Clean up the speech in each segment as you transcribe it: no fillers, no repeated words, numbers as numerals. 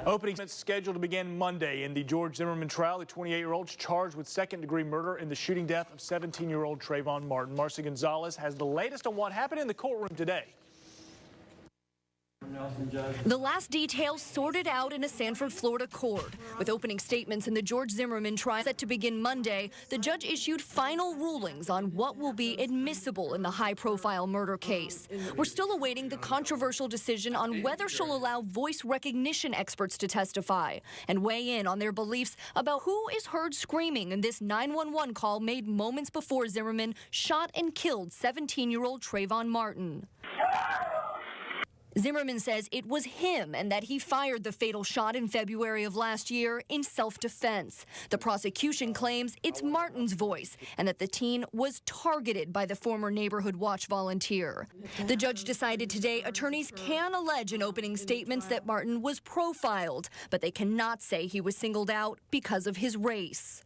Opening is scheduled to begin Monday in the George Zimmerman trial. The 28-year-old is charged with second-degree murder in the shooting death of 17-year-old Trayvon Martin. Marcy Gonzalez has the latest on what happened in the courtroom today. The last details sorted out in a Sanford, Florida court. With opening statements in the George Zimmerman trial set to begin Monday, the judge issued final rulings on what will be admissible in the high-profile murder case. We're still awaiting the controversial decision on whether she'll allow voice recognition experts to testify and weigh in on their beliefs about who is heard screaming in this 911 call made moments before Zimmerman shot and killed 17-year-old Trayvon Martin. Zimmerman says it was him and that he fired the fatal shot in February of last year in self-defense. The prosecution claims it's Martin's voice and that the teen was targeted by the former Neighborhood Watch volunteer. The judge decided today attorneys can allege in opening statements that Martin was profiled, but they cannot say he was singled out because of his race.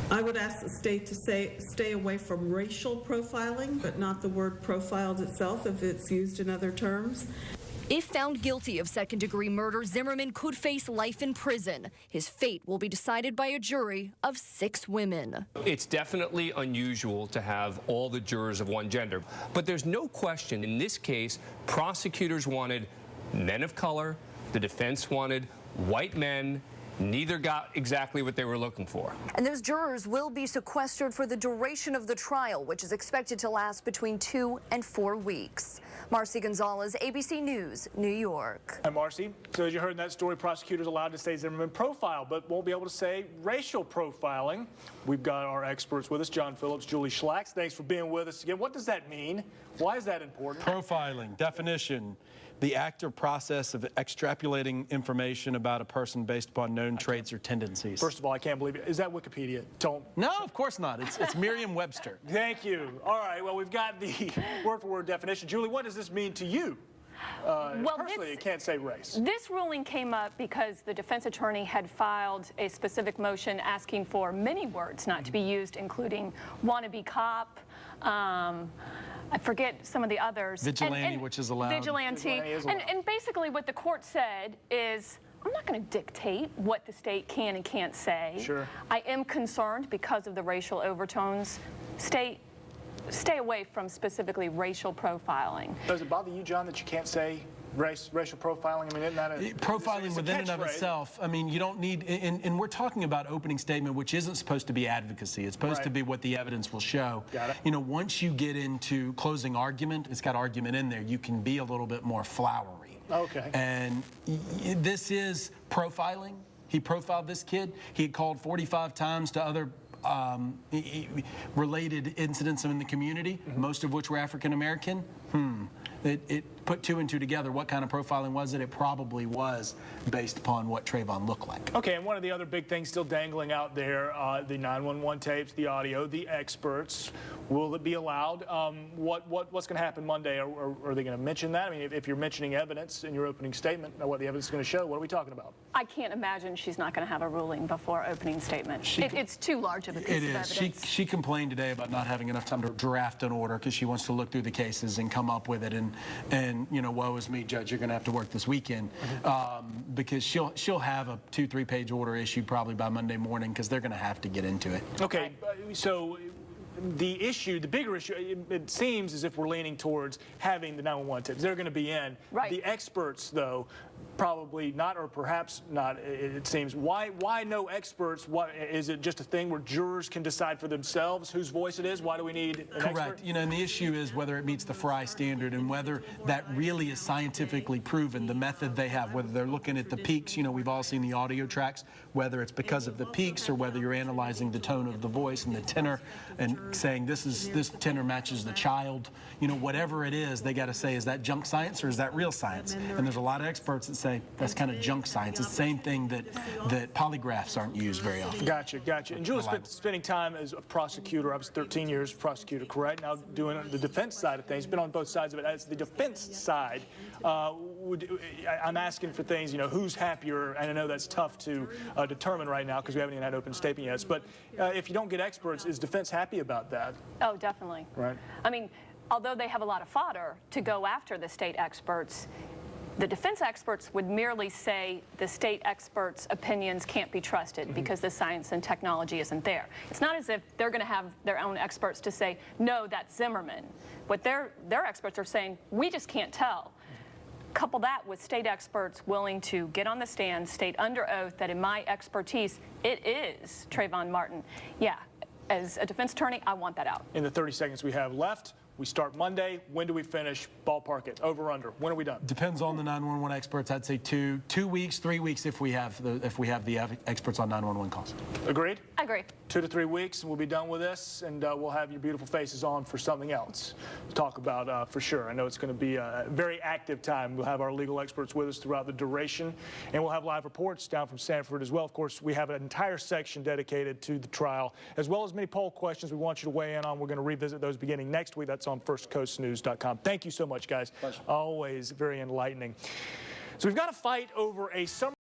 I would ask the state to stay away from racial profiling, but not the word profiled itself if it's used in other terms. If found guilty of second-degree murder, Zimmerman could face life in prison. His fate will be decided by a jury of 6 women. It's definitely unusual to have all the jurors of one gender, but there's no question in this case, prosecutors wanted men of color, the defense wanted white men. Neither got exactly what they were looking for. And those jurors will be sequestered for the duration of the trial, which is expected to last between 2 and 4 weeks. Marcy Gonzalez, ABC News, New York. And Marcy, so as you heard in that story, prosecutors allowed to say Zimmerman profile, but won't be able to say racial profiling. We've got our experts with us, John Phillips, Julie Schlacks. Thanks for being with us again. What does that mean? Why is that important? Profiling, definition, the act or process of extrapolating information about a person based upon known traits or tendencies. First of all, I can't believe it. Is that Wikipedia? Don't. No, of course not. It's Merriam-Webster. Thank you. All right, well, we've got the word-for-word definition. Julie, what does this mean to you? Personally, you can't say race. This ruling came up because the defense attorney had filed a specific motion asking for many words not to be used, including wannabe cop, I forget some of the others. Vigilante, which is allowed. Vigilante. And basically what the court said is, I'm not going to dictate what the state can and can't say. Sure. I am concerned because of the racial overtones. Stay away from specifically racial profiling. Does it bother you, John, that you can't say racial profiling? I mean, isn't that a profiling within and of itself? I mean, you don't need, and we're talking about opening statement, which isn't supposed to be advocacy. It's supposed to be what the evidence will show. Got it. You know, once you get into closing argument, it's got argument in there. You can be a little bit more flowery. Okay. And this is profiling. He profiled this kid. He had called 45 times to other related incidents in the community, most of which were African American. It put 2 and 2 together. What kind of profiling was it? It probably was based upon what Trayvon looked like. Okay, and one of the other big things still dangling out there, the 911 tapes, the audio, the experts. Will it be allowed? What's going to happen Monday? Are they going to mention that? I mean, if you're mentioning evidence in your opening statement, what the evidence is going to show, what are we talking about? I can't imagine she's not going to have a ruling before opening statement. It's too large of a piece of evidence. She complained today about not having enough time to draft an order because she wants to look through the cases and come up with it. And you know, woe is me, Judge, you're going to have to work this weekend because she'll have a 2-3 page order issued probably by Monday morning because they're going to have to get into it. Okay, so the issue, the bigger issue, it seems as if we're leaning towards having the 911 tips. They're going to be in. Right. The experts, though, probably not, or perhaps not, it seems. Why no experts? What, is it just a thing where jurors can decide for themselves whose voice it is? Why do we need an expert? You know, and the issue is whether it meets the Frye standard and whether that really is scientifically proven, the method they have, whether they're looking at the peaks. You know, we've all seen the audio tracks, whether it's because of the peaks or whether you're analyzing the tone of the voice and the tenor and saying this tenor matches the child. You know, whatever it is, they got to say, is that junk science or is that real science? And there's a lot of experts that say that's kind of junk science. It's the same thing that polygraphs aren't used very often. Gotcha. And Julie, spending time as a prosecutor, I was 13 years prosecutor, correct? Now doing the defense side of things, been on both sides of it. As the defense side, I'm asking for things, you know, who's happier, and I know that's tough to determine right now because we haven't even had open statement yet, but if you don't get experts, is defense happy about that? Oh, definitely. Right. I mean, although they have a lot of fodder to go after the state experts, The defense experts would merely say the state experts' opinions can't be trusted because the science and technology isn't there. It's not as if they're going to have their own experts to say, no, that's Zimmerman. What their experts are saying, we just can't tell. Couple that with state experts willing to get on the stand, state under oath that in my expertise, it is Trayvon Martin. Yeah, as a defense attorney, I want that out. In the 30 seconds we have left, we start Monday. When do we finish? Ballpark it. Over, under. When are we done? Depends on the 911 experts. I'd say 2 weeks, 3 weeks if we have the experts on 911 calls. Agreed? I agree. 2 to 3 weeks, and we'll be done with this, and we'll have your beautiful faces on for something else to talk about for sure. I know it's going to be a very active time. We'll have our legal experts with us throughout the duration, and we'll have live reports down from Sanford as well. Of course, we have an entire section dedicated to the trial, as well as many poll questions we want you to weigh in on. We're going to revisit those beginning next week. That's on firstcoastnews.com. Thank you so much, guys. Pleasure. Always very enlightening. So we've got a fight over a summer